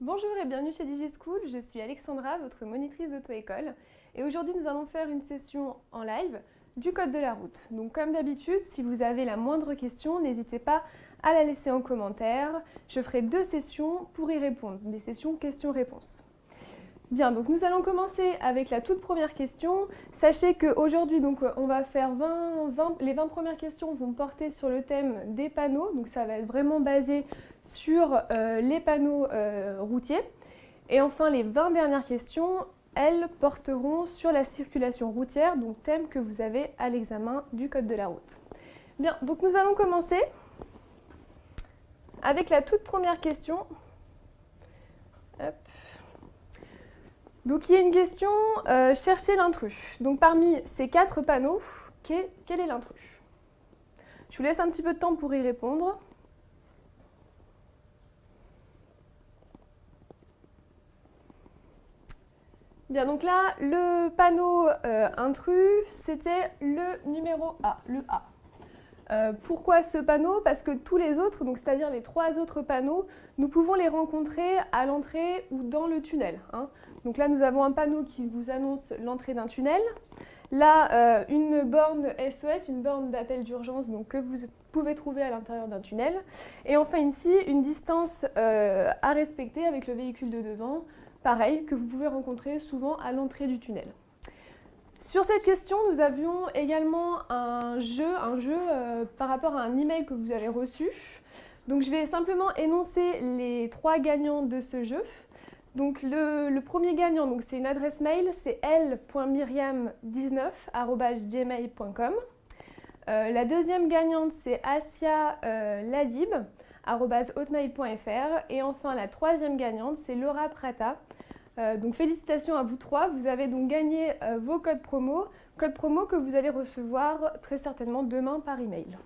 Bonjour et bienvenue chez DigiSchool, je suis Alexandra, votre monitrice d'auto-école et aujourd'hui nous allons faire une session en live du code de la route. Donc comme d'habitude, si vous avez la moindre question, n'hésitez pas à la laisser en commentaire. Je ferai 2 sessions pour y répondre, des sessions questions-réponses. Bien, donc nous allons commencer avec la toute première question. Sachez qu'aujourd'hui, on va faire les 20 premières questions vont porter sur le thème des panneaux. Donc ça va être vraiment basé sur les panneaux routiers. Et enfin, les 20 dernières questions, elles porteront sur la circulation routière, donc thème que vous avez à l'examen du code de la route. Bien, donc nous allons commencer avec la toute première question. Hop. Donc il y a une question, cherchez l'intrus. Donc parmi ces 4 panneaux, quel est l'intrus? Je vous laisse un petit peu de temps pour y répondre. Bien, donc là, le panneau intrus, c'était le numéro A, le A. Pourquoi ce panneau? Parce que tous les autres, donc c'est-à-dire les 3 autres panneaux, nous pouvons les rencontrer à l'entrée ou dans le tunnel. Donc là, nous avons un panneau qui vous annonce l'entrée d'un tunnel. Là, une borne SOS, une borne d'appel d'urgence que vous pouvez trouver à l'intérieur d'un tunnel. Et enfin ici, une distance à respecter avec le véhicule de devant, pareil, que vous pouvez rencontrer souvent à l'entrée du tunnel. Sur cette question, nous avions également un jeu par rapport à un email que vous avez reçu. Donc je vais simplement énoncer les 3 gagnants de ce jeu. Donc le premier gagnant, c'est une adresse mail, c'est l.miriam19@gmail.com. La deuxième gagnante, c'est Asia Ladib@hotmail.fr. Et enfin la troisième gagnante, c'est Laura Prata. Donc félicitations à vous 3, vous avez donc gagné vos codes promo que vous allez recevoir très certainement demain par email.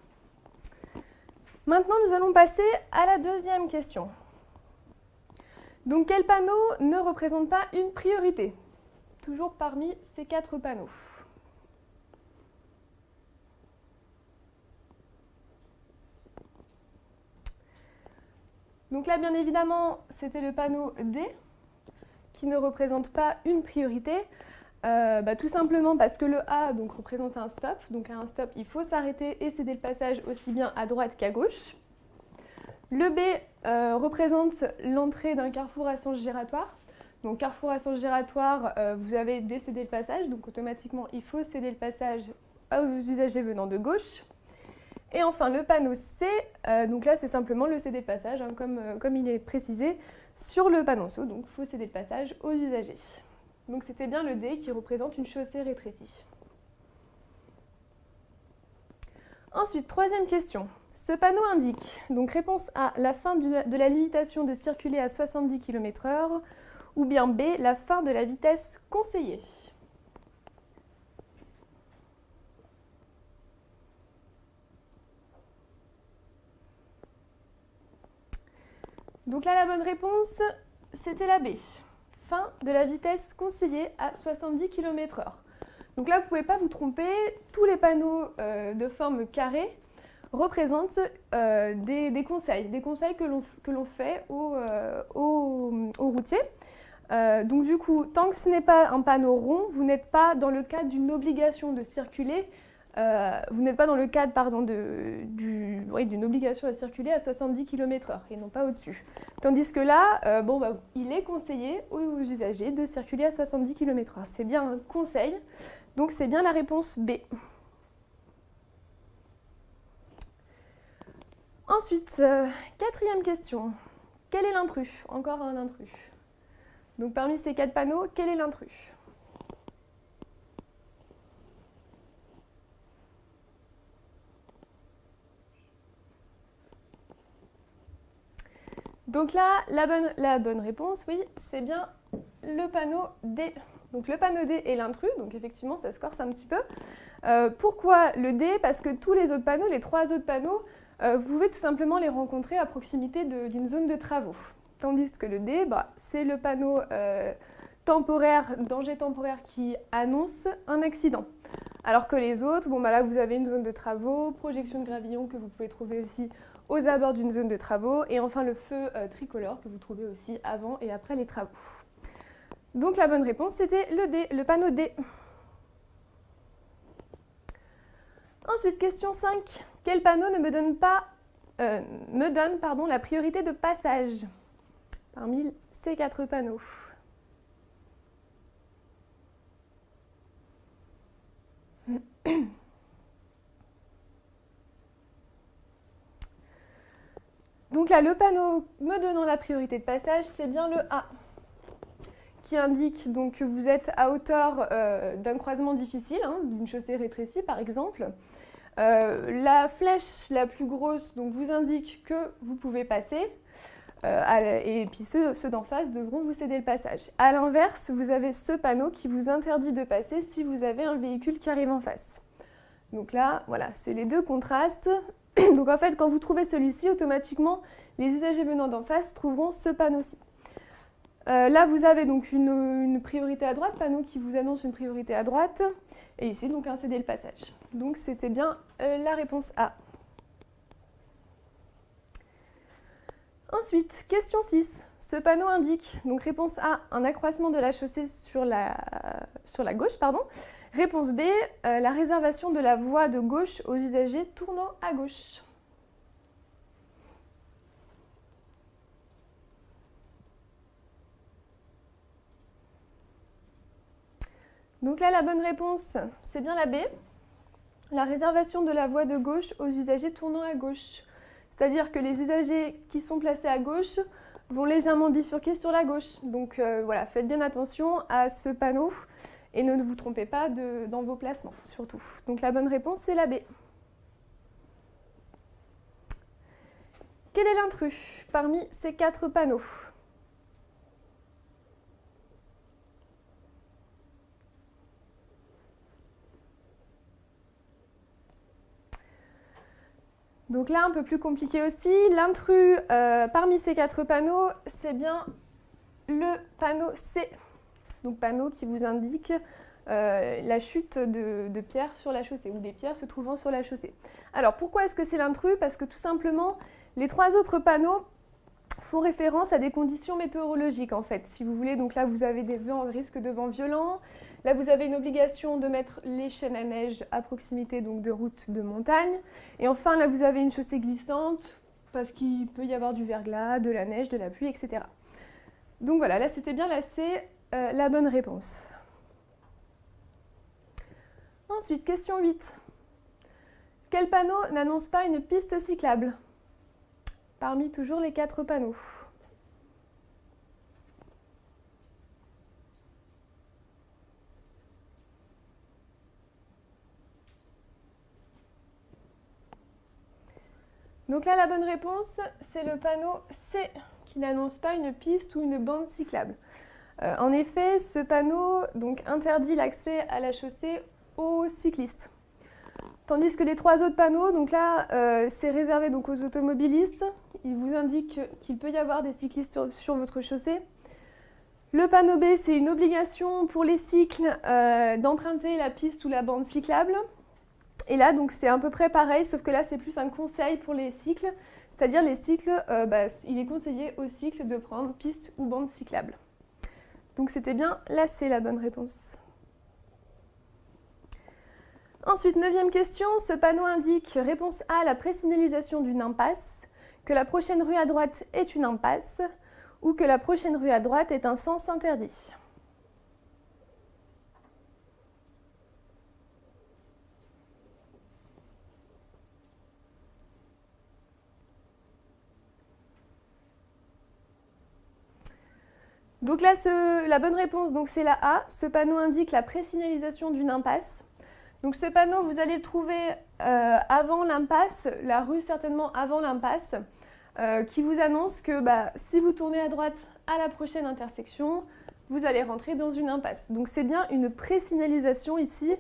Maintenant, nous allons passer à la deuxième question. Donc quel panneau ne représente pas une priorité? Toujours parmi ces 4 panneaux. Donc là, bien évidemment, c'était le panneau D, qui ne représente pas une priorité, tout simplement parce que le A représente un stop. Donc à un stop, il faut s'arrêter et céder le passage aussi bien à droite qu'à gauche. Le B représente l'entrée d'un carrefour à sens giratoire. Donc carrefour à sens giratoire, vous avez décédé le passage, donc automatiquement il faut céder le passage aux usagers venant de gauche. Et enfin le panneau C, donc là c'est simplement le céder le passage, comme il est précisé sur le panneau, donc il faut céder le passage aux usagers. Donc c'était bien le D qui représente une chaussée rétrécie. Ensuite, troisième question. Ce panneau indique, donc réponse A, la fin de la limitation de circuler à 70 km/h, ou bien B, la fin de la vitesse conseillée. Donc là, la bonne réponse, c'était la B. Fin de la vitesse conseillée à 70 km/h. Donc là, vous ne pouvez pas vous tromper, tous les panneaux de forme carrée représentent des conseils que l'on fait aux routiers. Donc du coup, tant que ce n'est pas un panneau rond, vous n'êtes pas dans le cadre d'une obligation de circuler, vous n'êtes pas dans le cadre d'une obligation à circuler à 70 km/h et non pas au-dessus. Tandis que là, il est conseillé aux usagers de circuler à 70 km/h. C'est bien un conseil, donc c'est bien la réponse B. Ensuite, quatrième question. Quel est l'intrus? Encore un intrus. Donc parmi ces 4 panneaux, quel est l'intrus? Donc là, la bonne réponse, oui, c'est bien le panneau D. Donc le panneau D est l'intrus, donc effectivement ça se corse un petit peu. Pourquoi le D? Parce que tous les autres panneaux, les 3 autres panneaux, vous pouvez tout simplement les rencontrer à proximité d'une zone de travaux. Tandis que le D, c'est le panneau danger temporaire qui annonce un accident. Alors que les autres, là vous avez une zone de travaux, projection de gravillon que vous pouvez trouver aussi aux abords d'une zone de travaux. Et enfin le feu tricolore que vous trouvez aussi avant et après les travaux. Donc la bonne réponse c'était le D, le panneau D. Ensuite, question 5. Quel panneau ne me donne pas la priorité de passage parmi ces 4 panneaux? Donc là, le panneau me donnant la priorité de passage, c'est bien le A, qui indique donc que vous êtes à hauteur d'un croisement difficile, hein, d'une chaussée rétrécie par exemple. La flèche la plus grosse donc, vous indique que vous pouvez passer, et puis ceux d'en face devront vous céder le passage. A l'inverse, vous avez ce panneau qui vous interdit de passer si vous avez un véhicule qui arrive en face. Donc là, voilà, c'est les deux contrastes. Donc en fait, quand vous trouvez celui-ci, automatiquement, les usagers venant d'en face trouveront ce panneau-ci. Là, vous avez donc une priorité à droite, panneau qui vous annonce une priorité à droite, et ici, donc un céder le passage. Donc c'était bien la réponse A. Ensuite, question 6. Ce panneau indique, donc réponse A, un accroissement de la chaussée sur la gauche, pardon. Réponse B, la réservation de la voie de gauche aux usagers tournant à gauche. Donc là, la bonne réponse, c'est bien la B, la réservation de la voie de gauche aux usagers tournant à gauche. C'est-à-dire que les usagers qui sont placés à gauche vont légèrement bifurquer sur la gauche. Donc voilà, faites bien attention à ce panneau et ne vous trompez pas dans vos placements, surtout. Donc la bonne réponse, c'est la B. Quel est l'intrus parmi ces 4 panneaux ? Donc là, un peu plus compliqué aussi. L'intrus parmi ces 4 panneaux, c'est bien le panneau C. Donc panneau qui vous indique la chute de pierres sur la chaussée ou des pierres se trouvant sur la chaussée. Alors pourquoi est-ce que c'est l'intrus? Parce que tout simplement, les 3 autres panneaux font référence à des conditions météorologiques en fait. Si vous voulez, donc là vous avez des risques de vent violents. Là, vous avez une obligation de mettre les chaînes à neige à proximité donc, de routes de montagne. Et enfin, là, vous avez une chaussée glissante parce qu'il peut y avoir du verglas, de la neige, de la pluie, etc. Donc voilà, là, c'était bien la C, la bonne réponse. Ensuite, question 8. Quel panneau n'annonce pas une piste cyclable parmi toujours les 4 panneaux? Donc là, la bonne réponse, c'est le panneau C, qui n'annonce pas une piste ou une bande cyclable. En effet, ce panneau donc, interdit l'accès à la chaussée aux cyclistes. Tandis que les 3 autres panneaux, donc là, c'est réservé donc, aux automobilistes. Il vous indique qu'il peut y avoir des cyclistes sur votre chaussée. Le panneau B, c'est une obligation pour les cycles d'emprunter la piste ou la bande cyclable. Et là, donc, c'est à peu près pareil, sauf que là, c'est plus un conseil pour les cycles. C'est-à-dire, les cycles, il est conseillé aux cycles de prendre piste ou bande cyclable. Donc, c'était bien là, c'est la bonne réponse. Ensuite, 9e question. Ce panneau indique, réponse A, la présignalisation d'une impasse, que la prochaine rue à droite est une impasse, ou que la prochaine rue à droite est un sens interdit. Donc là, la bonne réponse, c'est la A. Ce panneau indique la présignalisation d'une impasse. Donc ce panneau, vous allez le trouver avant l'impasse, la rue certainement avant l'impasse, qui vous annonce que si vous tournez à droite à la prochaine intersection, vous allez rentrer dans une impasse. Donc c'est bien une présignalisation ici.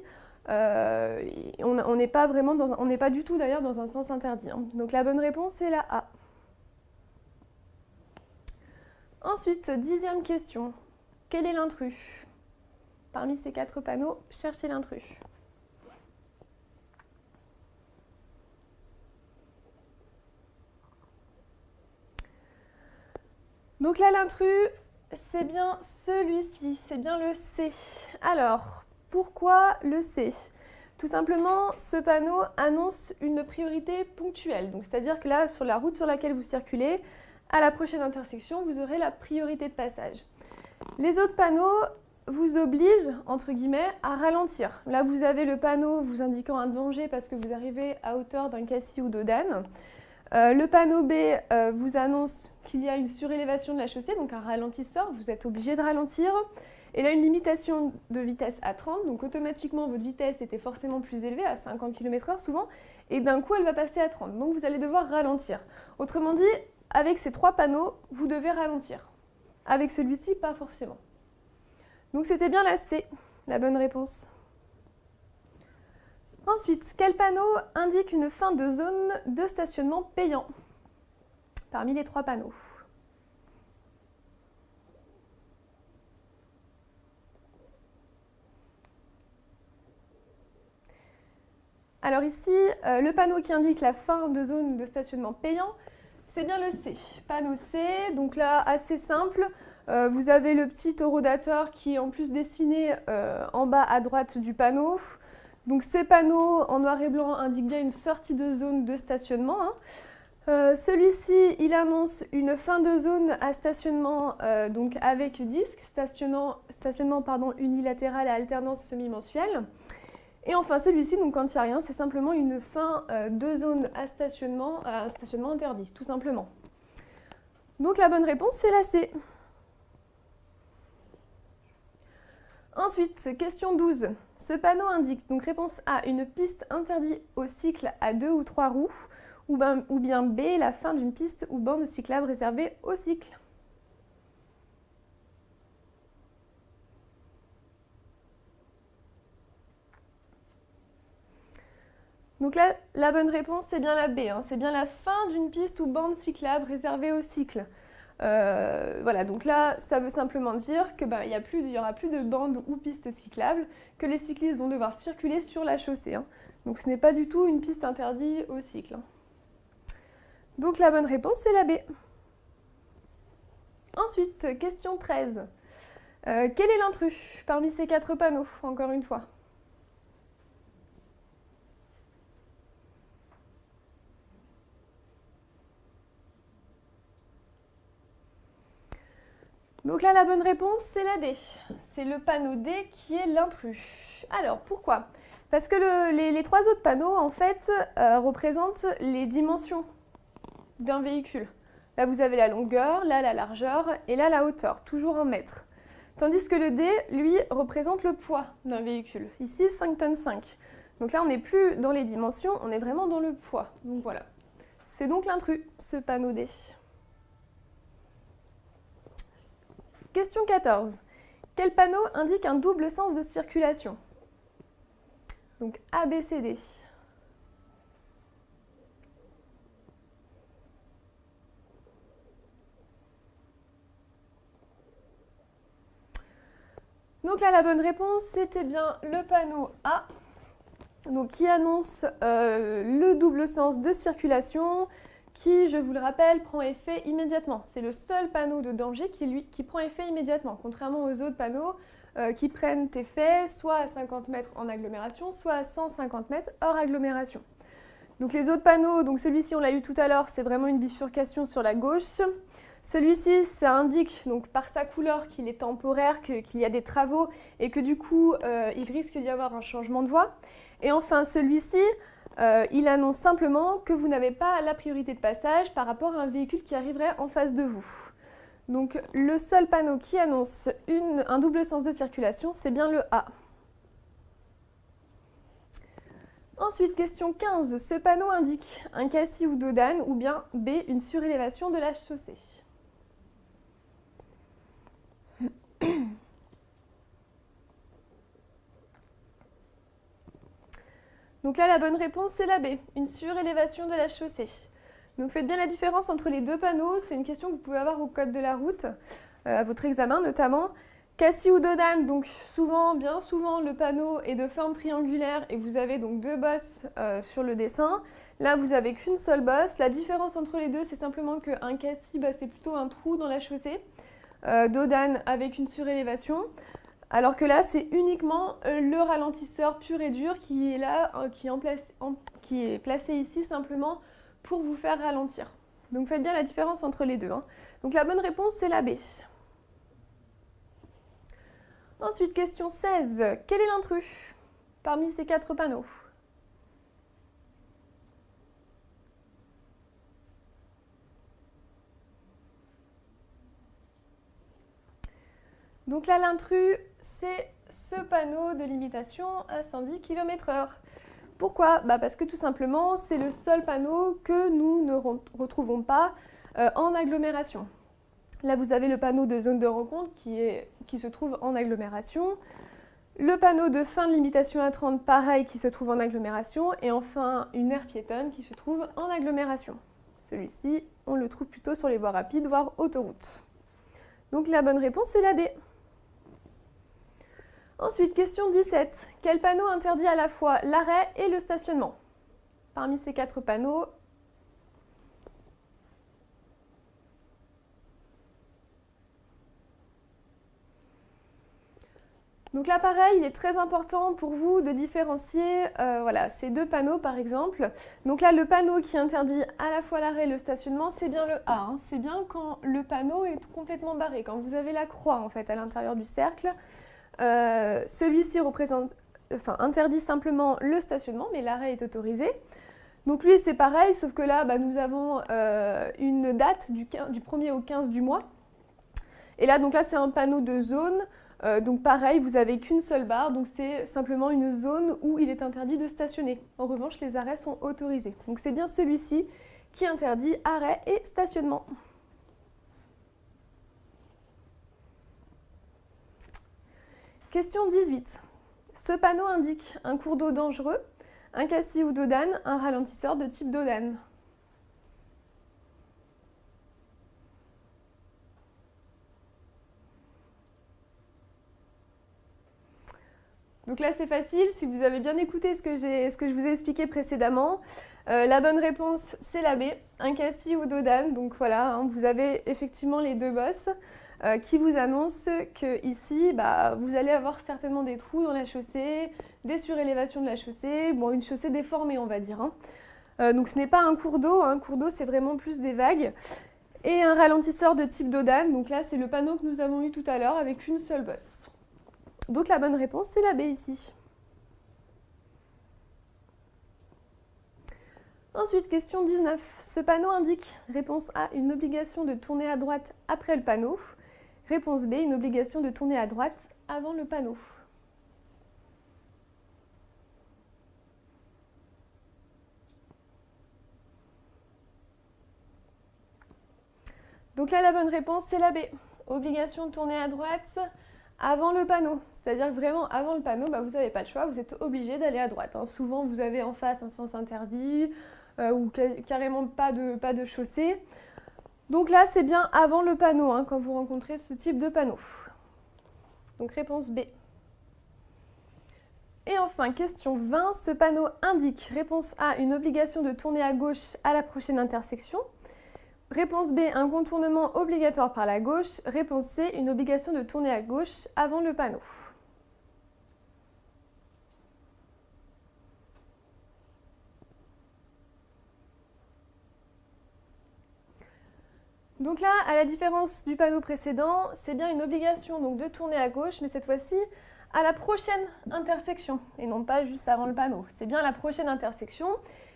On n'est pas vraiment on n'est pas du tout d'ailleurs dans un sens interdit. Hein. Donc la bonne réponse, c'est la A. Ensuite, 10e question. Quel est l'intrus? Parmi ces 4 panneaux, cherchez l'intrus. Donc là, l'intrus, c'est bien celui-ci, c'est bien le C. Alors, pourquoi le C? Tout simplement, ce panneau annonce une priorité ponctuelle. Donc, c'est-à-dire que là, sur la route sur laquelle vous circulez, à la prochaine intersection, vous aurez la priorité de passage. Les autres panneaux vous obligent, entre guillemets, à ralentir. Là, vous avez le panneau vous indiquant un danger parce que vous arrivez à hauteur d'un cassis ou d'Odane. Le panneau B vous annonce qu'il y a une surélévation de la chaussée, donc un ralentisseur, vous êtes obligé de ralentir. Et là, une limitation de vitesse à 30, donc automatiquement, votre vitesse était forcément plus élevée, à 50 km/h souvent, et d'un coup, elle va passer à 30, donc vous allez devoir ralentir. Autrement dit, avec ces trois panneaux, vous devez ralentir. Avec celui-ci, pas forcément. Donc c'était bien la C, la bonne réponse. Ensuite, quel panneau indique une fin de zone de stationnement payant parmi les trois panneaux? Alors ici, le panneau qui indique la fin de zone de stationnement payant, c'est bien le C. Panneau C, donc là, assez simple. Vous avez le petit horodateur qui est en plus dessiné en bas à droite du panneau. Donc ce panneau en noir et blanc indique bien une sortie de zone de stationnement. Celui-ci, il annonce une fin de zone à stationnement donc avec disque, stationnement unilatéral à alternance semi-mensuelle. Et enfin celui-ci, donc quand il n'y a rien, c'est simplement une fin de zone à stationnement interdit, tout simplement. Donc la bonne réponse, c'est la C. Ensuite, question 12. Ce panneau indique, donc réponse A, une piste interdite au cycle à 2 ou 3 roues, ou bien B, la fin d'une piste ou bande cyclable réservée au cycle. Donc là, la bonne réponse, c'est bien la B, c'est bien la fin d'une piste ou bande cyclable réservée au cycle. Voilà, donc là, ça veut simplement dire qu'il n'y aura plus de bande ou piste cyclable, que les cyclistes vont devoir circuler sur la chaussée. Donc ce n'est pas du tout une piste interdite au cycle. Donc la bonne réponse, c'est la B. Ensuite, question 13. Quel est l'intrus parmi ces 4 panneaux, encore une fois? Donc là, la bonne réponse, c'est la D. C'est le panneau D qui est l'intrus. Alors, pourquoi? Parce que les 3 autres panneaux, en fait, représentent les dimensions d'un véhicule. Là, vous avez la longueur, là, la largeur, et là, la hauteur, toujours en mètres. Tandis que le D, lui, représente le poids d'un véhicule. Ici, 5 tonnes 5. Donc là, on n'est plus dans les dimensions, on est vraiment dans le poids. Donc voilà. C'est donc l'intrus, ce panneau D. Question 14. Quel panneau indique un double sens de circulation? Donc A, B, C, D. Donc là, la bonne réponse, c'était bien le panneau A, donc, qui annonce le double sens de circulation, qui, je vous le rappelle, prend effet immédiatement. C'est le seul panneau de danger qui prend effet immédiatement, contrairement aux autres panneaux qui prennent effet soit à 50 mètres en agglomération, soit à 150 mètres hors agglomération. Donc les autres panneaux, donc celui-ci on l'a eu tout à l'heure, c'est vraiment une bifurcation sur la gauche. Celui-ci, ça indique donc par sa couleur qu'il est temporaire, qu'il y a des travaux et que du coup il risque d'y avoir un changement de voie. Et enfin celui-ci, il annonce simplement que vous n'avez pas la priorité de passage par rapport à un véhicule qui arriverait en face de vous. Donc le seul panneau qui annonce un double sens de circulation, c'est bien le A. Ensuite, question 15. Ce panneau indique un cassis ou dodane ou bien B, une surélévation de la chaussée. Donc là, la bonne réponse, c'est la B, une surélévation de la chaussée. Donc faites bien la différence entre les deux panneaux. C'est une question que vous pouvez avoir au code de la route, à votre examen notamment. Cassis ou dodane, donc souvent, bien souvent, le panneau est de forme triangulaire et vous avez donc deux bosses sur le dessin. Là, vous n'avez qu'une seule bosse. La différence entre les deux, c'est simplement qu'un cassis, c'est plutôt un trou dans la chaussée. Dodane avec une surélévation. Alors que là, c'est uniquement le ralentisseur pur et dur qui est là, qui est placé ici simplement pour vous faire ralentir. Donc faites bien la différence entre les deux. Donc la bonne réponse, c'est la B. Ensuite, question 16. Quel est l'intrus parmi ces 4 panneaux? Donc là, l'intrus, c'est ce panneau de limitation à 110 km/h. Pourquoi? Parce que tout simplement, c'est le seul panneau que nous ne retrouvons pas en agglomération. Là, vous avez le panneau de zone de rencontre qui se trouve en agglomération. Le panneau de fin de limitation à 30, pareil, qui se trouve en agglomération. Et enfin, une aire piétonne qui se trouve en agglomération. Celui-ci, on le trouve plutôt sur les voies rapides, voire autoroutes. Donc la bonne réponse, c'est la D. Ensuite, question 17. Quel panneau interdit à la fois l'arrêt et le stationnement? Parmi ces 4 panneaux, donc là, pareil, il est très important pour vous de différencier ces 2 panneaux, par exemple. Donc là, le panneau qui interdit à la fois l'arrêt et le stationnement, c'est bien le A. C'est bien quand le panneau est complètement barré, quand vous avez la croix, en fait, à l'intérieur du cercle. Celui-ci interdit simplement le stationnement, mais l'arrêt est autorisé. Donc lui, c'est pareil, sauf que là, nous avons une date du 1er au 15 du mois. Et là, c'est un panneau de zone. Donc pareil, vous n'avez qu'une seule barre, donc c'est simplement une zone où il est interdit de stationner. En revanche, les arrêts sont autorisés. Donc c'est bien celui-ci qui interdit arrêt et stationnement. Question 18. Ce panneau indique un cours d'eau dangereux, un cassis ou dodane, un ralentisseur de type dodane. Donc là, c'est facile, si vous avez bien écouté ce que je vous ai expliqué précédemment. La bonne réponse, c'est la B, un cassis ou dodane. Donc voilà, vous avez effectivement les 2 bosses qui vous annoncent que ici, vous allez avoir certainement des trous dans la chaussée, des surélévations de la chaussée, une chaussée déformée, on va dire. Donc ce n'est pas un cours d'eau, un cours d'eau, c'est vraiment plus des vagues. Et un ralentisseur de type dodane, donc là, c'est le panneau que nous avons eu tout à l'heure avec une seule bosse. Donc la bonne réponse, c'est la B ici. Ensuite, question 19. Ce panneau indique, réponse A, une obligation de tourner à droite après le panneau. Réponse B, une obligation de tourner à droite avant le panneau. Donc là, la bonne réponse, c'est la B. Obligation de tourner à droite avant le panneau. C'est-à-dire que vraiment, avant le panneau, vous n'avez pas le choix, vous êtes obligé d'aller à droite. Souvent, vous avez en face un sens interdit ou carrément pas de chaussée. Donc là, c'est bien avant le panneau quand vous rencontrez ce type de panneau. Donc réponse B. Et enfin, question 20. Ce panneau indique, réponse A, une obligation de tourner à gauche à la prochaine intersection. Réponse B, un contournement obligatoire par la gauche. Réponse C, une obligation de tourner à gauche avant le panneau. Donc là, à la différence du panneau précédent, c'est bien une obligation donc, de tourner à gauche, mais cette fois-ci à la prochaine intersection, et non pas juste avant le panneau. C'est bien la prochaine intersection.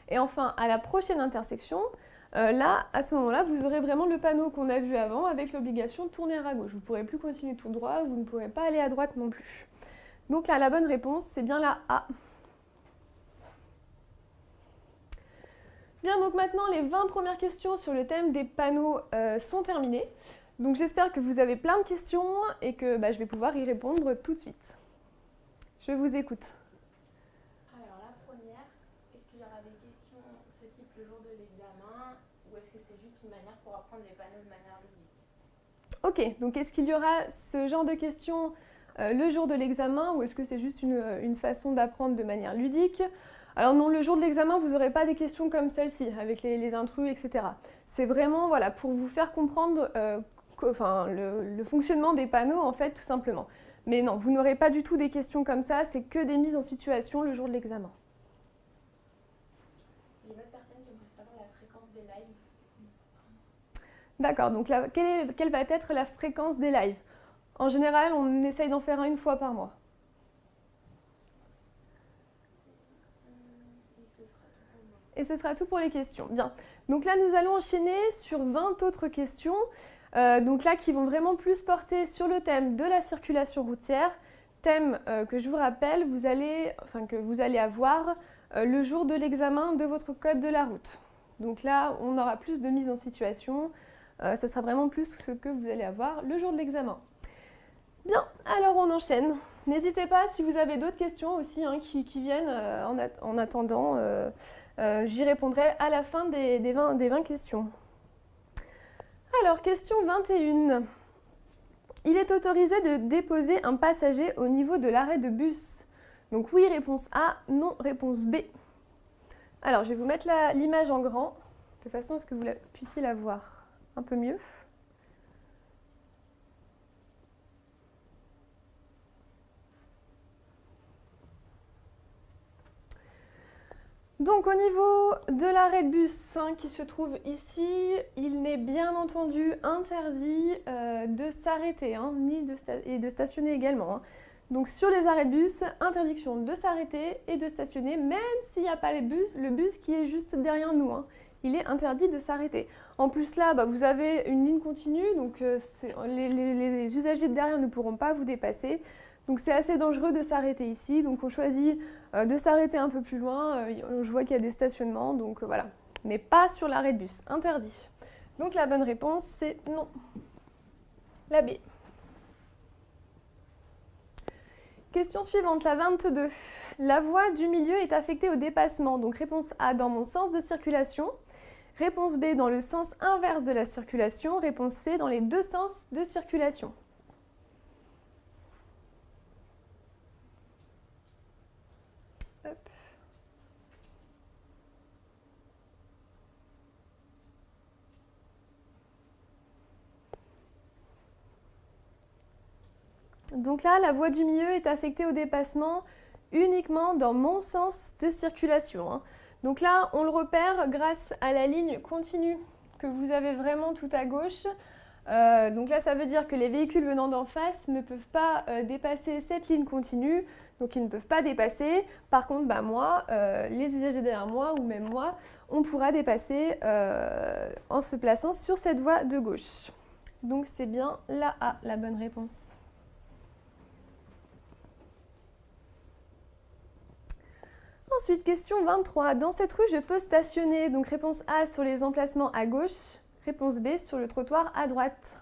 Et enfin, à la prochaine intersection, là, à ce moment-là, vous aurez vraiment le panneau qu'on a vu avant avec l'obligation de tourner à gauche. Vous ne pourrez plus continuer tout droit, vous ne pourrez pas aller à droite non plus. Donc là, la bonne réponse, c'est bien la A. Bien, donc maintenant, les 20 premières questions sur le thème des panneaux sont terminées. Donc j'espère que vous avez plein de questions et que je vais pouvoir y répondre tout de suite. Je vous écoute. Alors la première, est-ce qu'il y aura des questions de ce type le jour de l'examen ou est-ce que c'est juste une manière pour apprendre les panneaux de manière ludique? Ok, donc est-ce qu'il y aura ce genre de questions le jour de l'examen ou est-ce que c'est juste une façon d'apprendre de manière ludique? Alors non, le jour de l'examen, vous n'aurez pas des questions comme celle-ci, avec les intrus, etc. C'est vraiment voilà, pour vous faire comprendre le fonctionnement des panneaux, en fait, tout simplement. Mais non, vous n'aurez pas du tout des questions comme ça, c'est que des mises en situation le jour de l'examen. Il y a une autre personne qui aimerait savoir la fréquence des lives. D'accord, donc là, quelle va être la fréquence des lives? En général, on essaye d'en faire un une fois par mois. Et ce sera tout pour les questions. Bien. Donc là, nous allons enchaîner sur 20 autres questions. Donc là, qui vont vraiment plus porter sur le thème de la circulation routière. Thème que je vous rappelle, que vous allez avoir le jour de l'examen de votre code de la route. Donc là, on aura plus de mise en situation. Ça sera vraiment plus ce que vous allez avoir le jour de l'examen. Bien, alors on enchaîne. N'hésitez pas si vous avez d'autres questions aussi qui viennent en attendant. J'y répondrai à la fin des 20 questions. Alors, question 21. Il est autorisé de déposer un passager au niveau de l'arrêt de bus. Donc oui, réponse A, non, réponse B. Alors, je vais vous mettre l'image en grand, de façon à ce que vous puissiez la voir un peu mieux. Donc au niveau de l'arrêt de bus qui se trouve ici, il n'est bien entendu interdit de s'arrêter et de stationner également. Donc sur les arrêts de bus, interdiction de s'arrêter et de stationner, même s'il n'y a pas le bus qui est juste derrière nous. Il est interdit de s'arrêter. En plus là, vous avez une ligne continue, donc les usagers de derrière ne pourront pas vous dépasser. Donc c'est assez dangereux de s'arrêter ici, donc on choisit de s'arrêter un peu plus loin. Je vois qu'il y a des stationnements, donc voilà. Mais pas sur l'arrêt de bus, interdit. Donc la bonne réponse c'est non. La B. Question suivante, la 22. La voie du milieu est affectée au dépassement. Donc réponse A dans mon sens de circulation. Réponse B dans le sens inverse de la circulation. Réponse C dans les deux sens de circulation. Hop. Donc là, la voie du milieu est affectée au dépassement uniquement dans mon sens de circulation. Donc là, on le repère grâce à la ligne continue que vous avez vraiment tout à gauche. Donc là, ça veut dire que les véhicules venant d'en face ne peuvent pas dépasser cette ligne continue. Donc ils ne peuvent pas dépasser. Par contre, moi, les usagers derrière moi ou même moi, on pourra dépasser en se plaçant sur cette voie de gauche. Donc c'est bien la A, la bonne réponse. Ensuite, question 23. Dans cette rue, je peux stationner. Donc réponse A sur les emplacements à gauche. Réponse B sur le trottoir à droite.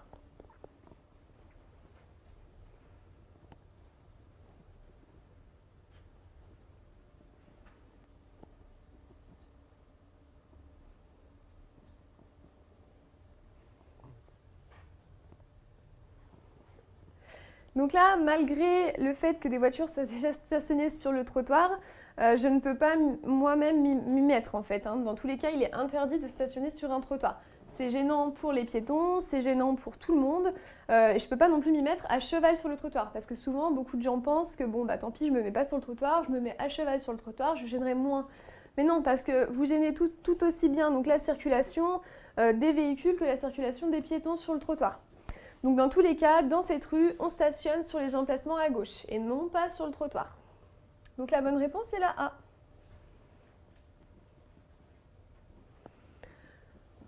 Donc là, malgré le fait que des voitures soient déjà stationnées sur le trottoir, je ne peux pas moi-même m'y mettre en fait. Dans tous les cas, il est interdit de stationner sur un trottoir. C'est gênant pour les piétons, c'est gênant pour tout le monde. Et je ne peux pas non plus m'y mettre à cheval sur le trottoir. Parce que souvent, beaucoup de gens pensent que tant pis, je ne me mets pas sur le trottoir, je me mets à cheval sur le trottoir, je gênerai moins. Mais non, parce que vous gênez tout aussi bien donc la circulation des véhicules que la circulation des piétons sur le trottoir. Donc dans tous les cas, dans cette rue, on stationne sur les emplacements à gauche et non pas sur le trottoir. Donc la bonne réponse est la A.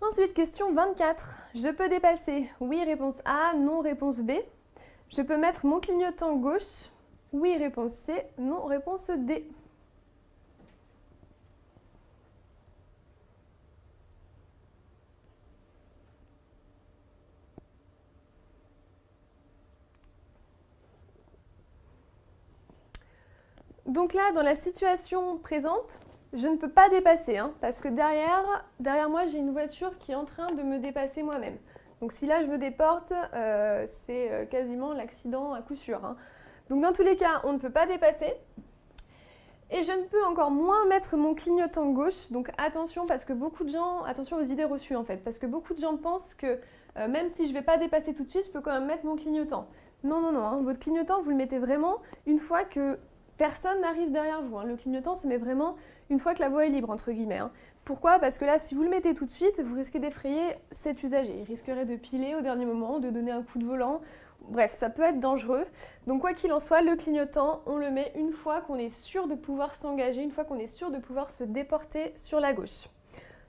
Ensuite, question 24. Je peux dépasser? Oui, réponse A, non, réponse B. Je peux mettre mon clignotant gauche? Oui, réponse C, non, réponse D. Donc là, dans la situation présente, je ne peux pas dépasser, parce que derrière moi, j'ai une voiture qui est en train de me dépasser moi-même. Donc si là je me déporte, c'est quasiment l'accident à coup sûr, hein. Donc dans tous les cas, on ne peut pas dépasser. Et je ne peux encore moins mettre mon clignotant gauche. Donc attention, parce que beaucoup de gens, attention aux idées reçues en fait, parce que beaucoup de gens pensent que même si je ne vais pas dépasser tout de suite, je peux quand même mettre mon clignotant. Non, non, non, hein, votre clignotant, vous le mettez vraiment une fois que personne n'arrive derrière vous, hein. Le clignotant se met vraiment une fois que la voie est libre, entre guillemets, hein. Pourquoi? Parce que là, si vous le mettez tout de suite, vous risquez d'effrayer cet usager. Il risquerait de piler au dernier moment, de donner un coup de volant. Bref, ça peut être dangereux. Donc quoi qu'il en soit, le clignotant, on le met une fois qu'on est sûr de pouvoir s'engager, une fois qu'on est sûr de pouvoir se déporter sur la gauche.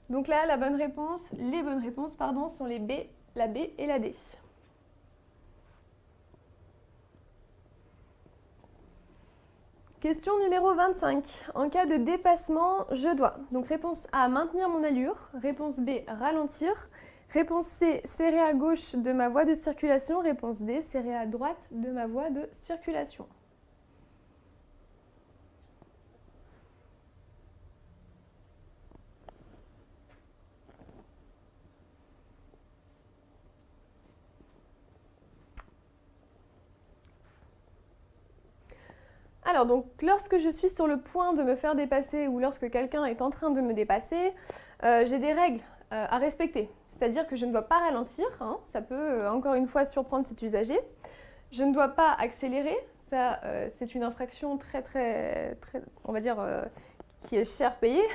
Donc là, les bonnes réponses, pardon, sont les B, la B et la D. Question numéro 25. En cas de dépassement, je dois. Donc réponse A, maintenir mon allure. Réponse B, ralentir. Réponse C, serrer à gauche de ma voie de circulation. Réponse D, serrer à droite de ma voie de circulation. Alors donc, lorsque je suis sur le point de me faire dépasser ou lorsque quelqu'un est en train de me dépasser, j'ai des règles à respecter. C'est-à-dire que je ne dois pas ralentir, hein, ça peut encore une fois surprendre cet usager. Je ne dois pas accélérer, ça c'est une infraction très, on va dire, qui est cher payée.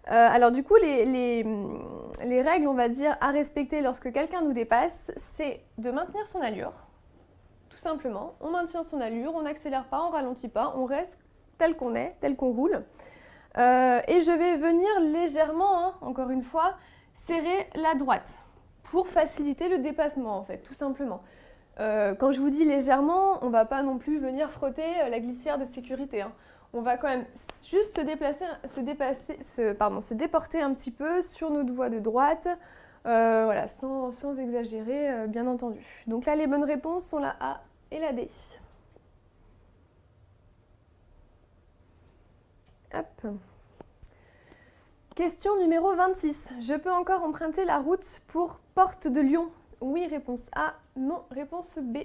Alors du coup, les règles, on va dire, à respecter lorsque quelqu'un nous dépasse, c'est de maintenir son allure. Tout simplement, on maintient son allure, on n'accélère pas, on ralentit pas, on reste tel qu'on est, tel qu'on roule. Et je vais venir légèrement, hein, encore une fois, serrer la droite pour faciliter le dépassement en fait, tout simplement. Quand je vous dis légèrement, on ne va pas non plus venir frotter la glissière de sécurité, hein. On va quand même juste se déporter un petit peu sur notre voie de droite, voilà, sans exagérer, bien entendu. Donc là, les bonnes réponses sont la A et la D. Hop. Question numéro 26. Je peux encore emprunter la route pour Porte de Lyon? Oui, réponse A. Non, réponse B.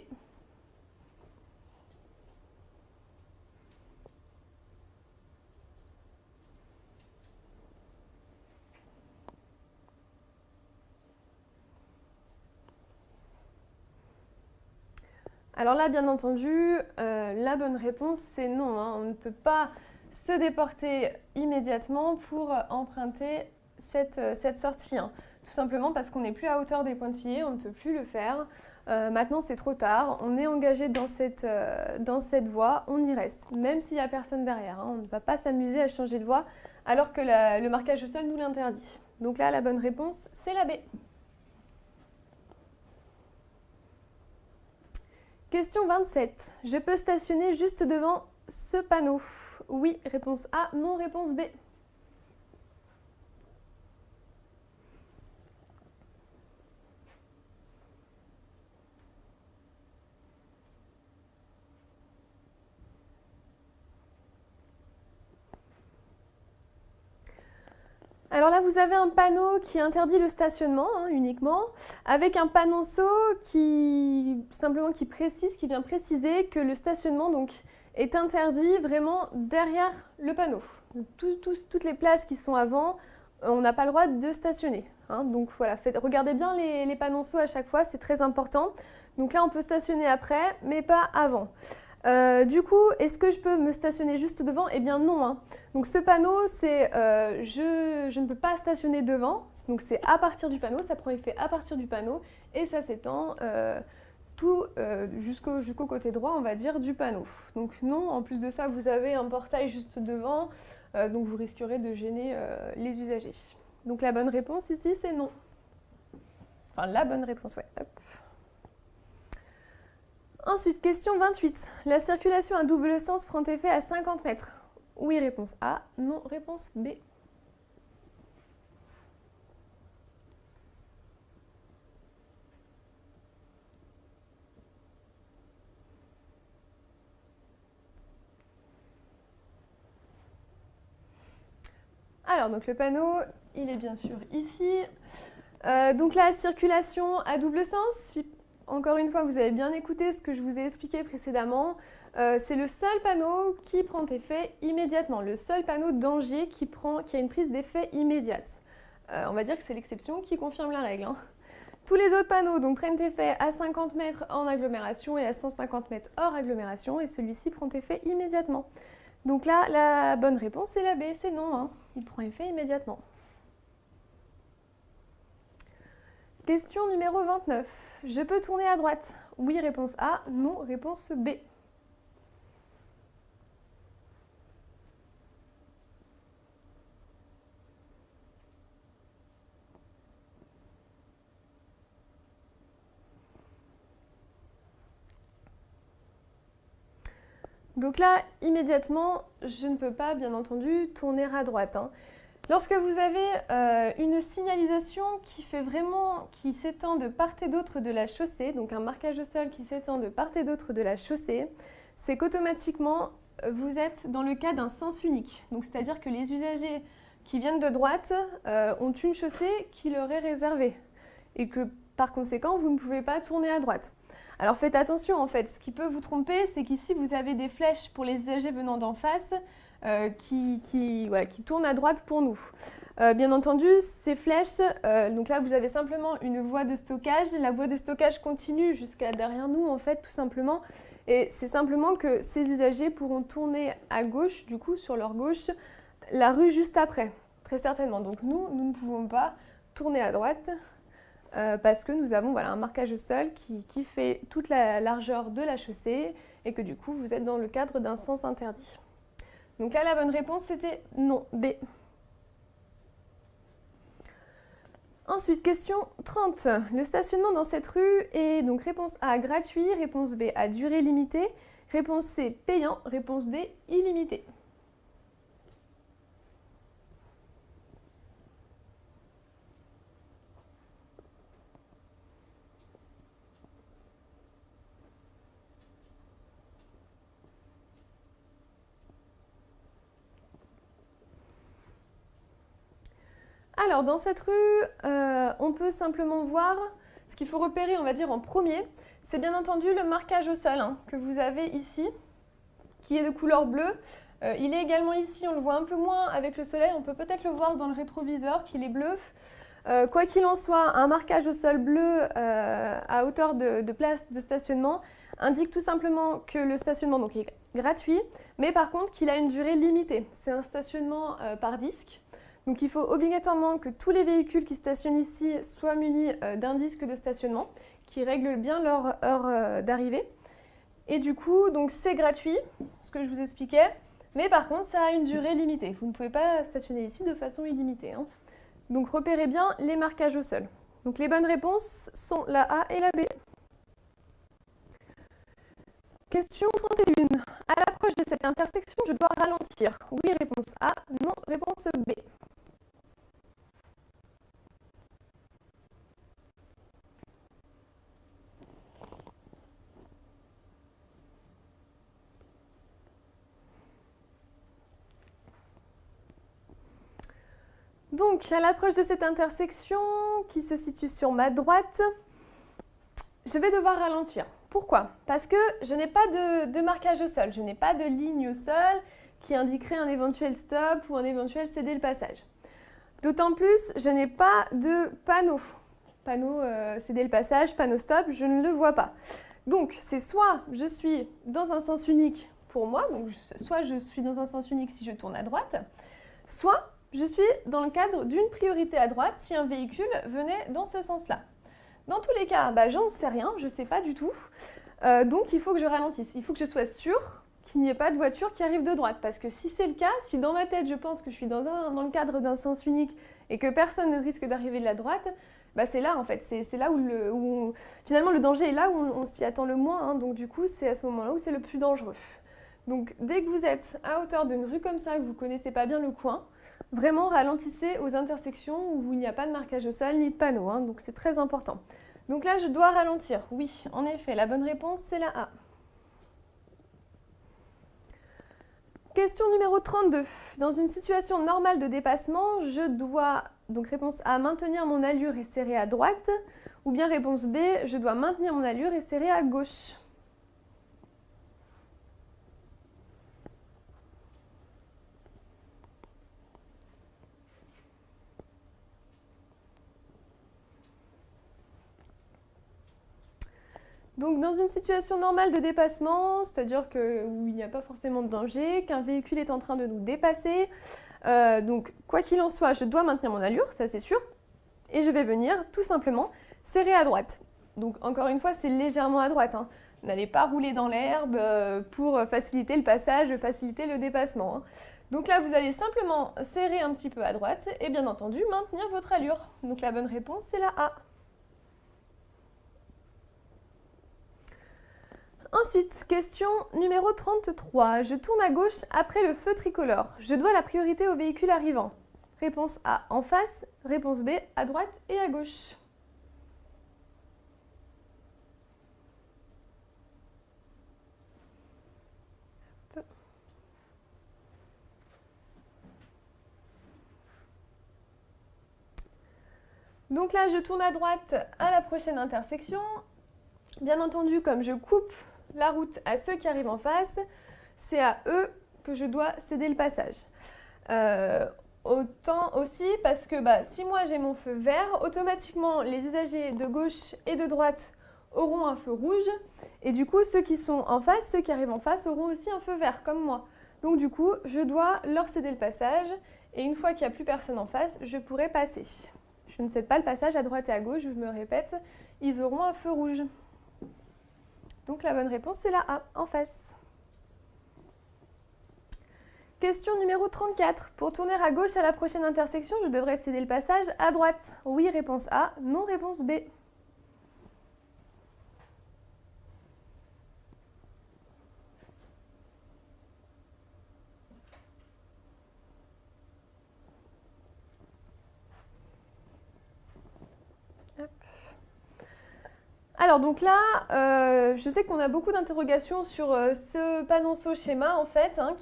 Alors là, bien entendu, la bonne réponse, c'est non, hein. On ne peut pas se déporter immédiatement pour emprunter cette sortie, hein. Tout simplement parce qu'on n'est plus à hauteur des pointillés, on ne peut plus le faire. Maintenant, c'est trop tard, on est engagé dans cette voie, on y reste, même s'il n'y a personne derrière, hein. On ne va pas s'amuser à changer de voie alors que le marquage au sol nous l'interdit. Donc là, la bonne réponse, c'est la B. Question 27. Je peux stationner juste devant ce panneau? Oui, réponse A. Non, réponse B. Alors là, vous avez un panneau qui interdit le stationnement, hein, uniquement, avec un panonceau qui vient préciser que le stationnement donc, est interdit vraiment derrière le panneau. Toutes les places qui sont avant, on n'a pas le droit de stationner, hein. Donc voilà, regardez bien les panonceaux à chaque fois, c'est très important. Donc là, on peut stationner après, mais pas avant. Du coup, est-ce que je peux me stationner juste devant? Eh bien non, hein. Donc ce panneau, c'est je ne peux pas stationner devant, donc c'est à partir du panneau, ça prend effet à partir du panneau et ça s'étend jusqu'au côté droit, on va dire, du panneau. Donc non, en plus de ça, vous avez un portail juste devant, donc vous risquerez de gêner les usagers. Donc la bonne réponse ici, c'est non. Enfin, la bonne réponse, ouais. Hop. Ensuite, question 28. La circulation à double sens prend effet à 50 mètres. Oui, réponse A. Non, réponse B. Alors, donc le panneau, il est bien sûr ici. Donc la circulation à double sens, si encore une fois vous avez bien écouté ce que je vous ai expliqué précédemment, c'est le seul panneau qui prend effet immédiatement, le seul panneau danger qui a une prise d'effet immédiate. On va dire que c'est l'exception qui confirme la règle, hein. Tous les autres panneaux donc, prennent effet à 50 mètres en agglomération et à 150 mètres hors agglomération, et celui-ci prend effet immédiatement. Donc là, la bonne réponse c'est la B, c'est non, hein. Il prend effet immédiatement. Question numéro 29. Je peux tourner à droite? Oui, réponse A. Non, réponse B. Donc là, immédiatement, je ne peux pas, bien entendu, tourner à droite, hein. Lorsque vous avez une signalisation qui s'étend de part et d'autre de la chaussée, donc un marquage au sol qui s'étend de part et d'autre de la chaussée, c'est qu'automatiquement, vous êtes dans le cas d'un sens unique. Donc c'est-à-dire que les usagers qui viennent de droite ont une chaussée qui leur est réservée et que par conséquent, vous ne pouvez pas tourner à droite. Alors faites attention en fait, ce qui peut vous tromper, c'est qu'ici vous avez des flèches pour les usagers venant d'en face qui tournent à droite pour nous. Bien entendu, ces flèches, donc là vous avez simplement une voie de stockage, la voie de stockage continue jusqu'à derrière nous en fait tout simplement, et c'est simplement que ces usagers pourront tourner à gauche, du coup sur leur gauche, la rue juste après, très certainement. Donc nous ne pouvons pas tourner à droite. Parce que nous avons un marquage au sol qui fait toute la largeur de la chaussée et que du coup vous êtes dans le cadre d'un sens interdit. Donc là la bonne réponse c'était non, B. Ensuite, question 30. Le stationnement dans cette rue est donc réponse A gratuit, réponse B à durée limitée, réponse C payant, réponse D illimité. Alors, dans cette rue, on peut simplement voir, ce qu'il faut repérer, on va dire, en premier, c'est bien entendu le marquage au sol que vous avez ici, qui est de couleur bleue. Il est également ici, on le voit un peu moins avec le soleil, on peut peut-être le voir dans le rétroviseur qu'il est bleu. Quoi qu'il en soit, un marquage au sol bleu à hauteur de place de stationnement indique tout simplement que le stationnement donc, est gratuit, mais par contre qu'il a une durée limitée. C'est un stationnement par disque. Donc il faut obligatoirement que tous les véhicules qui stationnent ici soient munis d'un disque de stationnement qui règle bien leur heure d'arrivée. Et du coup, donc c'est gratuit, ce que je vous expliquais, mais par contre ça a une durée limitée. Vous ne pouvez pas stationner ici de façon illimitée, hein. Donc repérez bien les marquages au sol. Donc les bonnes réponses sont la A et la B. Question 31. À l'approche de cette intersection, je dois ralentir. Oui, réponse A. Non, réponse B. Donc, à l'approche de cette intersection qui se situe sur ma droite, je vais devoir ralentir. Pourquoi? Parce que je n'ai pas de marquage au sol, je n'ai pas de ligne au sol qui indiquerait un éventuel stop ou un éventuel céder le passage. D'autant plus, je n'ai pas de panneau. Panneau céder le passage, panneau stop, je ne le vois pas. Donc, c'est soit je suis dans un sens unique pour moi, donc soit je suis dans un sens unique si je tourne à droite, soit je suis dans le cadre d'une priorité à droite si un véhicule venait dans ce sens-là. Dans tous les cas, j'en sais rien, je ne sais pas du tout. Donc il faut que je ralentisse, il faut que je sois sûre qu'il n'y ait pas de voiture qui arrive de droite. Parce que si c'est le cas, si dans ma tête je pense que je suis dans le cadre d'un sens unique et que personne ne risque d'arriver de la droite, c'est là en fait, c'est là où finalement le danger est là où on s'y attend le moins. Donc du coup, c'est à ce moment-là où c'est le plus dangereux. Donc dès que vous êtes à hauteur d'une rue comme ça, que vous ne connaissez pas bien le coin, vraiment ralentissez aux intersections où il n'y a pas de marquage au sol ni de panneau, donc c'est très important. Donc là, je dois ralentir. Oui, en effet, la bonne réponse, c'est la A. Question numéro 32. Dans une situation normale de dépassement, je dois Donc réponse A, maintenir mon allure et serrer à droite. Ou bien réponse B, je dois maintenir mon allure et serrer à gauche. Donc dans une situation normale de dépassement, c'est-à-dire où il n'y a pas forcément de danger, qu'un véhicule est en train de nous dépasser, donc quoi qu'il en soit, je dois maintenir mon allure, ça c'est sûr, et je vais venir tout simplement serrer à droite. Donc encore une fois, c'est légèrement à droite, hein. N'allez pas rouler dans l'herbe pour faciliter le passage, faciliter le dépassement, hein. Donc là, vous allez simplement serrer un petit peu à droite et bien entendu maintenir votre allure. Donc la bonne réponse, c'est la A. Ensuite, question numéro 33. Je tourne à gauche après le feu tricolore. Je dois la priorité au véhicule arrivant. Réponse A, en face. Réponse B, à droite et à gauche. Donc là, je tourne à droite à la prochaine intersection. Bien entendu, comme je coupe la route à ceux qui arrivent en face, c'est à eux que je dois céder le passage. Autant aussi parce que si moi j'ai mon feu vert, automatiquement les usagers de gauche et de droite auront un feu rouge et du coup ceux qui sont en face, ceux qui arrivent en face auront aussi un feu vert comme moi. Donc du coup, je dois leur céder le passage et une fois qu'il n'y a plus personne en face, je pourrai passer. Je ne cède pas le passage à droite et à gauche, je me répète, ils auront un feu rouge. Donc la bonne réponse, c'est la A, en face. Question numéro 34. Pour tourner à gauche à la prochaine intersection, je devrais céder le passage à droite. Oui, réponse A. Non, réponse B. Hop. Alors donc là, je sais qu'on a beaucoup d'interrogations sur ce panonceau schéma en fait, hein,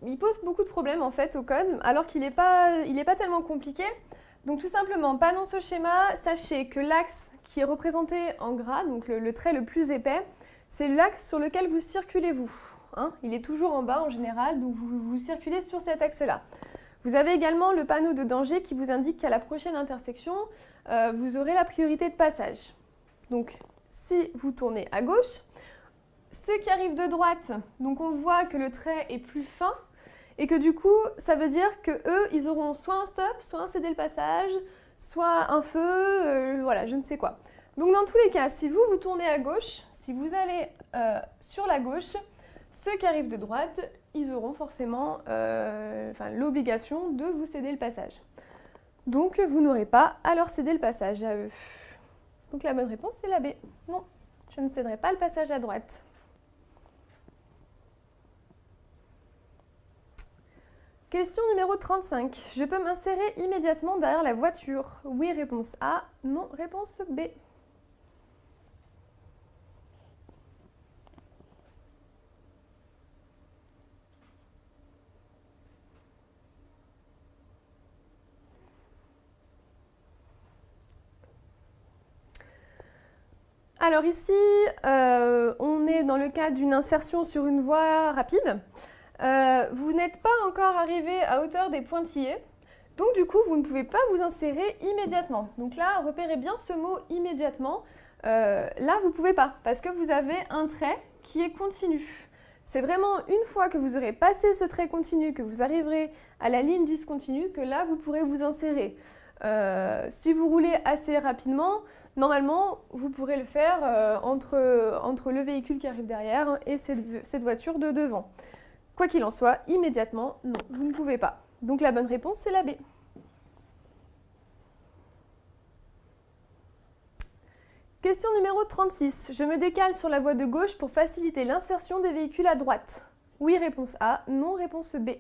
il pose beaucoup de problèmes en fait au code, alors qu'il n'est pas tellement compliqué. Donc tout simplement, panonceau schéma, sachez que l'axe qui est représenté en gras, donc le trait le plus épais, c'est l'axe sur lequel vous circulez vous, hein. Il est toujours en bas en général, donc vous circulez sur cet axe-là. Vous avez également le panneau de danger qui vous indique qu'à la prochaine intersection, vous aurez la priorité de passage. Donc, si vous tournez à gauche, ceux qui arrivent de droite, donc on voit que le trait est plus fin et que du coup, ça veut dire que eux, ils auront soit un stop, soit un céder le passage, soit un feu, voilà, je ne sais quoi. Donc dans tous les cas, si vous tournez à gauche, si vous allez sur la gauche, ceux qui arrivent de droite, ils auront forcément l'obligation de vous céder le passage. Donc, vous n'aurez pas à leur céder le passage à eux. Donc, la bonne réponse, c'est la B. Non, je ne céderai pas le passage à droite. Question numéro 35. Je peux m'insérer immédiatement derrière la voiture. Oui, réponse A. Non, réponse B. Alors ici, on est dans le cas d'une insertion sur une voie rapide. Vous n'êtes pas encore arrivé à hauteur des pointillés, donc du coup, vous ne pouvez pas vous insérer immédiatement. Donc là, repérez bien ce mot « immédiatement ». Là, vous ne pouvez pas, parce que vous avez un trait qui est continu. C'est vraiment une fois que vous aurez passé ce trait continu, que vous arriverez à la ligne discontinue, que là, vous pourrez vous insérer. Si vous roulez assez rapidement, normalement, vous pourrez le faire entre le véhicule qui arrive derrière et cette voiture de devant. Quoi qu'il en soit, immédiatement, non, vous ne pouvez pas. Donc la bonne réponse, c'est la B. Question numéro 36. Je me décale sur la voie de gauche pour faciliter l'insertion des véhicules à droite. Oui, réponse A. Non, réponse B.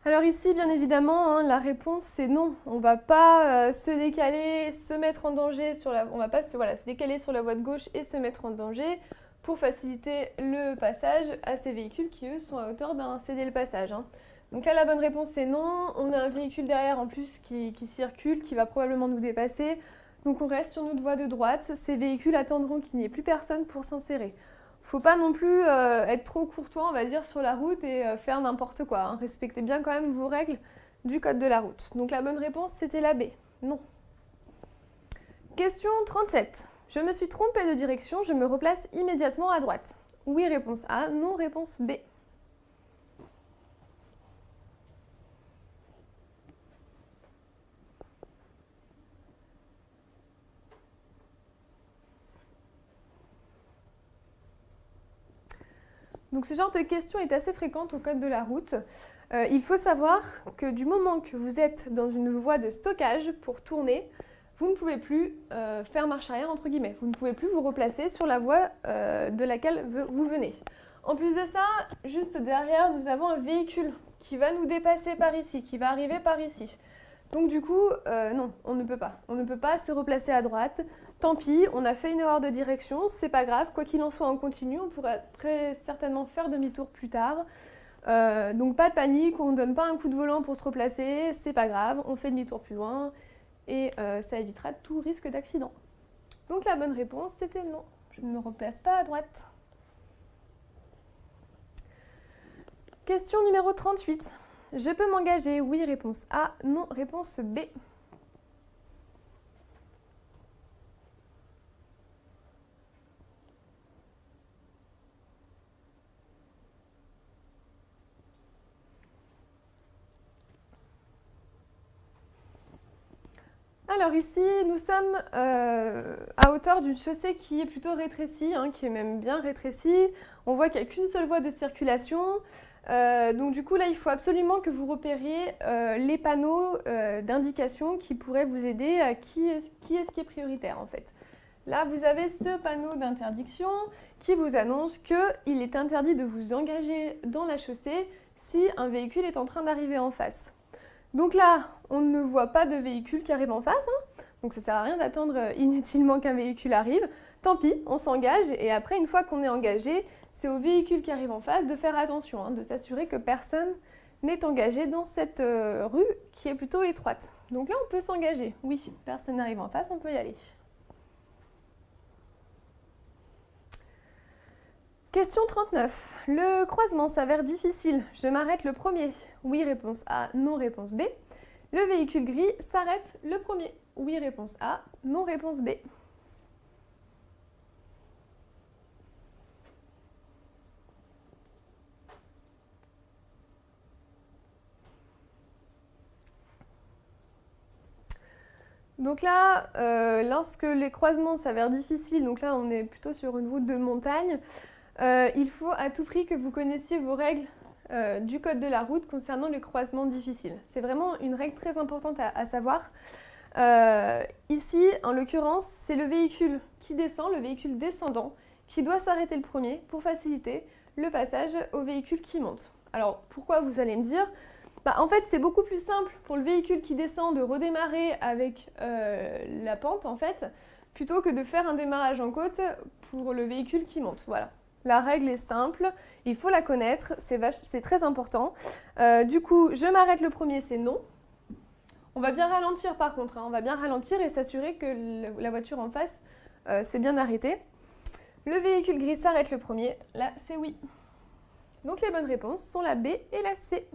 Alors ici, bien évidemment, la réponse c'est non. On ne va pas se décaler, se mettre en danger on va pas se décaler sur la voie de gauche et se mettre en danger pour faciliter le passage à ces véhicules qui, eux, sont à hauteur d'un céder le passage. Donc là, la bonne réponse c'est non. On a un véhicule derrière en plus qui circule, qui va probablement nous dépasser. Donc on reste sur notre voie de droite. Ces véhicules attendront qu'il n'y ait plus personne pour s'insérer. Faut pas non plus être trop courtois, on va dire, sur la route et faire n'importe quoi. Respectez bien quand même vos règles du code de la route. Donc la bonne réponse, c'était la B. Non. Question 37. Je me suis trompée de direction, je me replace immédiatement à droite. Oui, réponse A. Non, réponse B. Donc ce genre de question est assez fréquente au code de la route. Il faut savoir que du moment que vous êtes dans une voie de stockage pour tourner, vous ne pouvez plus faire marche arrière entre guillemets. Vous ne pouvez plus vous replacer sur la voie de laquelle vous venez. En plus de ça, juste derrière, nous avons un véhicule qui va nous dépasser par ici, qui va arriver par ici. Donc du coup, non, on ne peut pas. On ne peut pas se replacer à droite. Tant pis, on a fait une erreur de direction, c'est pas grave. Quoi qu'il en soit, on continue. On pourra très certainement faire demi-tour plus tard. Donc pas de panique, on ne donne pas un coup de volant pour se replacer, c'est pas grave, on fait demi-tour plus loin et ça évitera tout risque d'accident. Donc la bonne réponse, c'était non. Je ne me replace pas à droite. Question numéro 38. Je peux m'engager? Oui, réponse A. Non, réponse B. Alors ici, nous sommes à hauteur d'une chaussée qui est plutôt rétrécie, qui est même bien rétrécie. On voit qu'il n'y a qu'une seule voie de circulation. Donc du coup, là, il faut absolument que vous repériez les panneaux d'indication qui pourraient vous aider à qui est prioritaire en fait. Là, vous avez ce panneau d'interdiction qui vous annonce qu'il est interdit de vous engager dans la chaussée si un véhicule est en train d'arriver en face. Donc là, on ne voit pas de véhicule qui arrive en face, donc ça ne sert à rien d'attendre inutilement qu'un véhicule arrive. Tant pis, on s'engage et après, une fois qu'on est engagé, c'est au véhicule qui arrive en face de faire attention, de s'assurer que personne n'est engagé dans cette rue qui est plutôt étroite. Donc là, on peut s'engager. Oui, personne n'arrive en face, on peut y aller. Question 39. Le croisement s'avère difficile. Je m'arrête le premier. Oui, réponse A. Non, réponse B. Le véhicule gris s'arrête le premier. Oui, réponse A. Non, réponse B. Donc là, lorsque les croisements s'avèrent difficiles, donc là on est plutôt sur une route de montagne, il faut à tout prix que vous connaissiez vos règles du code de la route concernant les croisements difficiles. C'est vraiment une règle très importante à savoir. Ici, en l'occurrence, c'est le véhicule qui descend, le véhicule descendant, qui doit s'arrêter le premier pour faciliter le passage au véhicule qui monte. Alors pourquoi, vous allez me dire? En fait, c'est beaucoup plus simple pour le véhicule qui descend de redémarrer avec la pente, en fait, plutôt que de faire un démarrage en côte pour le véhicule qui monte. Voilà. La règle est simple, il faut la connaître, c'est très important. Du coup, je m'arrête le premier, c'est non. On va bien ralentir par contre, on va bien ralentir et s'assurer que la voiture en face s'est bien arrêtée. Le véhicule gris s'arrête le premier, là c'est oui. Donc les bonnes réponses sont la B et la C.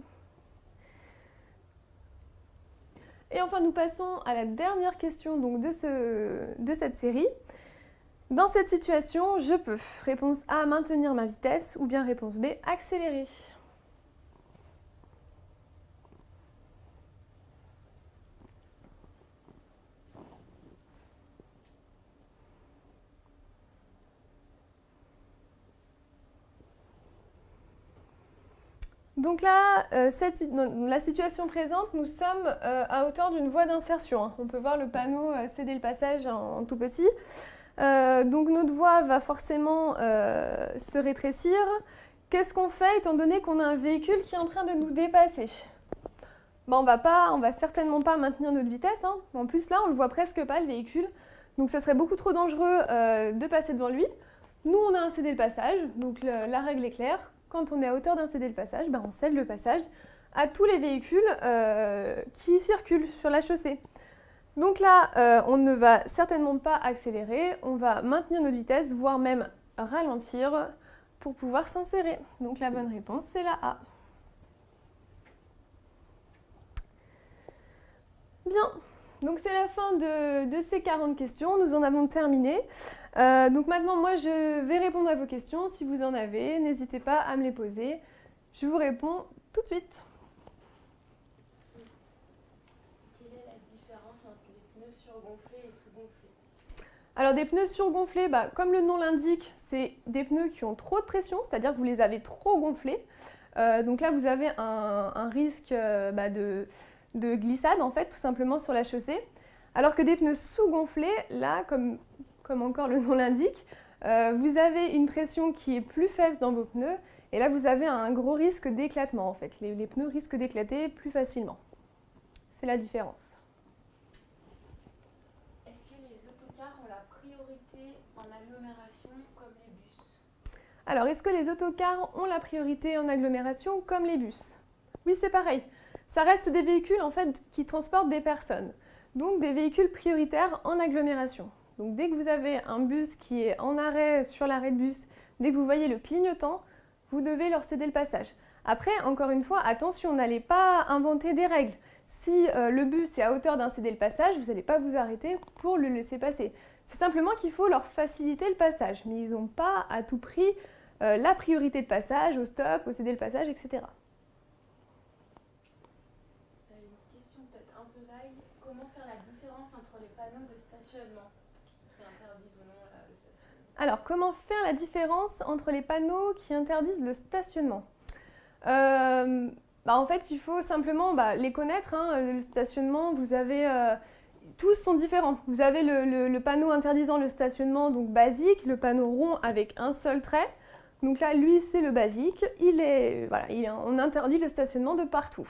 Et enfin, nous passons à la dernière question donc, de cette série. Dans cette situation, je peux. Réponse A, maintenir ma vitesse, ou bien réponse B, accélérer. Donc là, la situation présente, nous sommes à hauteur d'une voie d'insertion. On peut voir le panneau céder le passage en tout petit. Donc notre voie va forcément se rétrécir. Qu'est-ce qu'on fait étant donné qu'on a un véhicule qui est en train de nous dépasser? on va certainement pas maintenir notre vitesse, hein. En plus là, on le voit presque pas le véhicule, donc ça serait beaucoup trop dangereux de passer devant lui. Nous, on a un cédé le passage, donc la règle est claire. Quand on est à hauteur d'un cédé le passage, on cède le passage à tous les véhicules qui circulent sur la chaussée. Donc là, on ne va certainement pas accélérer, on va maintenir notre vitesse, voire même ralentir pour pouvoir s'insérer. Donc la bonne réponse, c'est la A. Bien, donc c'est la fin de ces 40 questions, nous en avons terminé. Donc maintenant, moi, je vais répondre à vos questions. Si vous en avez, n'hésitez pas à me les poser. Je vous réponds tout de suite. Quelle est la différence entre les pneus surgonflés et sous-gonflés? Alors des pneus surgonflés, comme le nom l'indique, c'est des pneus qui ont trop de pression, c'est-à-dire que vous les avez trop gonflés. Donc là, vous avez un risque de glissade, en fait, tout simplement sur la chaussée. Alors que des pneus sous-gonflés, là, comme encore le nom l'indique, vous avez une pression qui est plus faible dans vos pneus, et là, vous avez un gros risque d'éclatement, en fait. Les pneus risquent d'éclater plus facilement. C'est la différence. Est-ce que les autocars ont la priorité en agglomération comme les bus? Alors, est-ce que les autocars ont la priorité en agglomération comme les bus? Oui, c'est pareil. Ça reste des véhicules, en fait, qui transportent des personnes. Donc, des véhicules prioritaires en agglomération. Donc, dès que vous avez un bus qui est en arrêt sur l'arrêt de bus, dès que vous voyez le clignotant, vous devez leur céder le passage. Après, encore une fois, attention, n'allez pas inventer des règles. Si le bus est à hauteur d'un céder le passage, vous n'allez pas vous arrêter pour le laisser passer. C'est simplement qu'il faut leur faciliter le passage, mais ils n'ont pas à tout prix la priorité de passage, au stop, au céder le passage, etc. Une question peut-être un peu vague. Comment faire la différence entre les panneaux de stationnement qui interdisent ou non le stationnement? Alors, comment faire la différence entre les panneaux qui interdisent le stationnement? En fait, il faut simplement les connaître, hein. Le stationnement, vous avez... tous sont différents. Vous avez le panneau interdisant le stationnement, donc basique, le panneau rond avec un seul trait. Donc là, lui, c'est le basique. On interdit le stationnement de partout.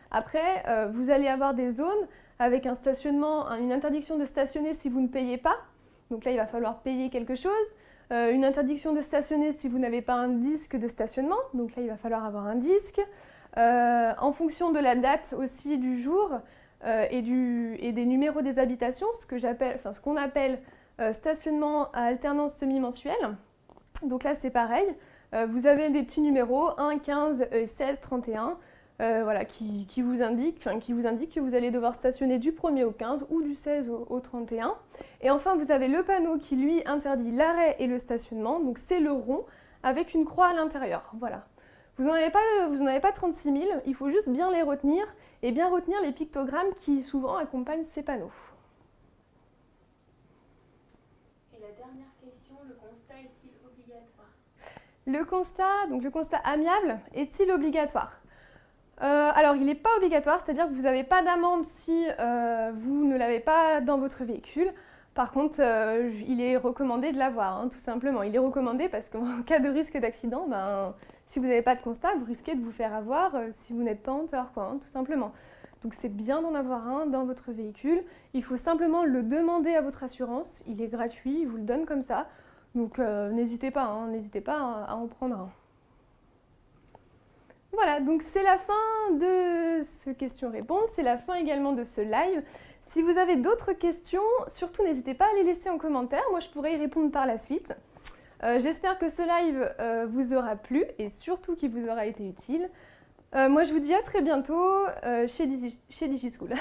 Après, vous allez avoir des zones avec un stationnement, une interdiction de stationner si vous ne payez pas. Donc là, il va falloir payer quelque chose. Une interdiction de stationner si vous n'avez pas un disque de stationnement. Donc là, il va falloir avoir un disque. En fonction de la date aussi du jour et des numéros des habitations, ce qu'on appelle stationnement à alternance semi-mensuelle. Donc là, c'est pareil. Vous avez des petits numéros 1, 15, 16, 31. Qui vous indique que vous allez devoir stationner du 1er au 15 ou du 16 au 31. Et enfin, vous avez le panneau qui, lui, interdit l'arrêt et le stationnement. Donc, c'est le rond avec une croix à l'intérieur. Voilà. Vous n'en avez pas 36 000. Il faut juste bien les retenir et bien retenir les pictogrammes qui, souvent, accompagnent ces panneaux. Et la dernière question, le constat est-il obligatoire? Le constat amiable est-il obligatoire? Alors, il n'est pas obligatoire, c'est-à-dire que vous n'avez pas d'amende si vous ne l'avez pas dans votre véhicule. Par contre, il est recommandé de l'avoir, hein, tout simplement. Il est recommandé parce qu'en cas de risque d'accident, si vous n'avez pas de constat, vous risquez de vous faire avoir si vous n'êtes pas en hauteur, tout simplement. Donc c'est bien d'en avoir un dans votre véhicule. Il faut simplement le demander à votre assurance. Il est gratuit, il vous le donne comme ça. Donc n'hésitez pas à en prendre un. Voilà, donc c'est la fin de ce question-réponse, c'est la fin également de ce live. Si vous avez d'autres questions, surtout n'hésitez pas à les laisser en commentaire, moi je pourrai y répondre par la suite. J'espère que ce live vous aura plu et surtout qu'il vous aura été utile. Moi je vous dis à très bientôt chez DigiSchool.